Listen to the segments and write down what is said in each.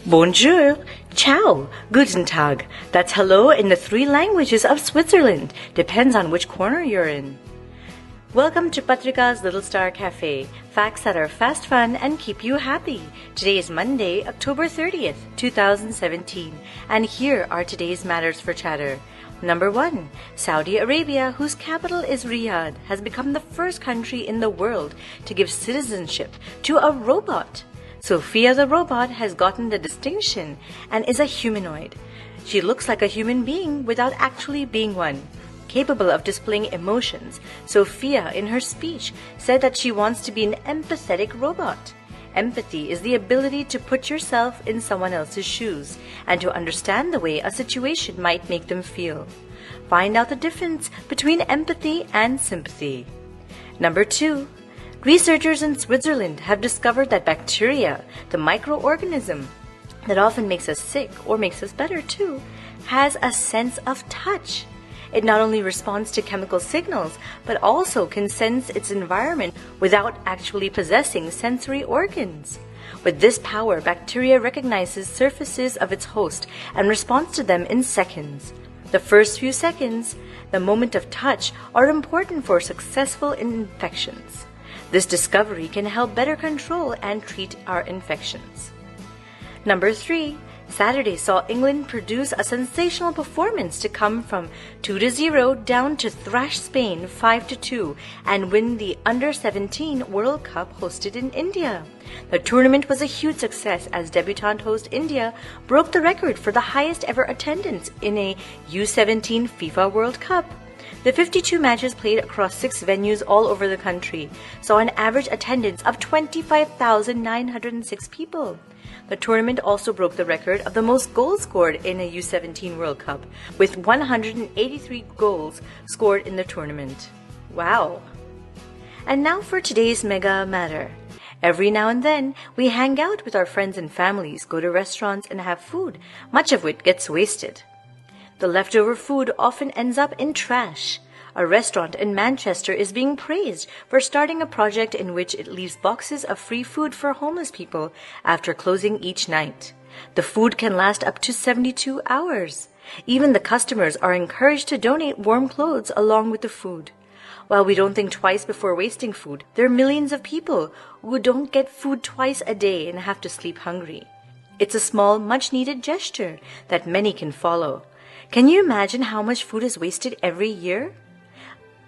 Bonjour, ciao, guten Tag. That's hello in the 3 languages of Switzerland. Depends on which corner you're in. Welcome to Patrika's Little Star Cafe. Facts that are fast, fun, and keep you happy. Today is Monday, October 30th, 2017. And here are today's matters for chatter. Number 1. Saudi Arabia, whose capital is Riyadh, has become the first country in the world to give citizenship to a robot. Sophia the robot has gotten the distinction and is a humanoid. She looks like a human being without actually being one. Capable of displaying emotions, Sophia, in her speech, said that she wants to be an empathetic robot. Empathy is the ability to put yourself in someone else's shoes and to understand the way a situation might make them feel. Find out the difference between empathy and sympathy. Number 2. Researchers in Switzerland have discovered that bacteria, the microorganism that often makes us sick or makes us better too, has a sense of touch. It not only responds to chemical signals, but also can sense its environment without actually possessing sensory organs. With this power, bacteria recognizes surfaces of its host and responds to them in seconds. The first few seconds, the moment of touch, are important for successful infections. This discovery can help better control and treat our infections. Number 3. Saturday saw England produce a sensational performance to come from 2-0 down to thrash Spain 5-2 and win the Under-17 World Cup hosted in India. The tournament was a huge success as debutant host India broke the record for the highest ever attendance in a U17 FIFA World Cup. The 52 matches played across 6 venues all over the country saw an average attendance of 25,906 people. The tournament also broke the record of the most goals scored in a U17 World Cup, with 183 goals scored in the tournament. Wow! And now for today's mega matter. Every now and then, we hang out with our friends and families, go to restaurants and have food, much of which gets wasted. The leftover food often ends up in trash. A restaurant in Manchester is being praised for starting a project in which it leaves boxes of free food for homeless people after closing each night. The food can last up to 72 hours. Even the customers are encouraged to donate warm clothes along with the food. While we don't think twice before wasting food, there are millions of people who don't get food twice a day and have to sleep hungry. It's a small, much-needed gesture that many can follow. Can you imagine how much food is wasted every year?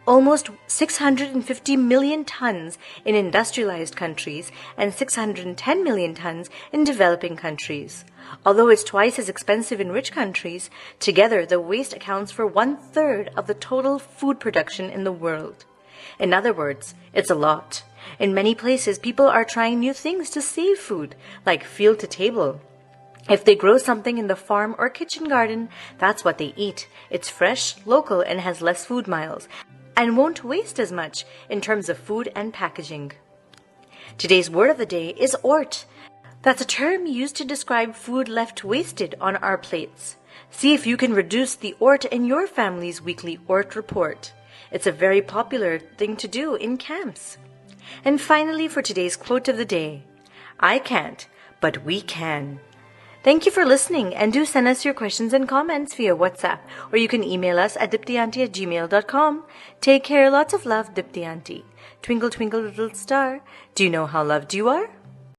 Almost 650 million tons in industrialized countries and 610 million tons in developing countries. Although it's twice as expensive in rich countries, together the waste accounts for 1/3 of the total food production in the world. In other words, it's a lot. In many places, people are trying new things to save food, like field to table. If they grow something in the farm or kitchen garden, that's what they eat. It's fresh, local, and has less food miles, and won't waste as much in terms of food and packaging. Today's word of the day is ort. That's a term used to describe food left wasted on our plates. See if you can reduce the ort in your family's weekly ort report. It's a very popular thing to do in camps. And finally, for today's quote of the day, I can't, but we can. Thank you for listening, and do send us your questions and comments via WhatsApp, or you can email us at diptyanti@gmail.com. Take care, lots of love, Diptyanti. Twinkle, twinkle, little star. Do you know how loved you are?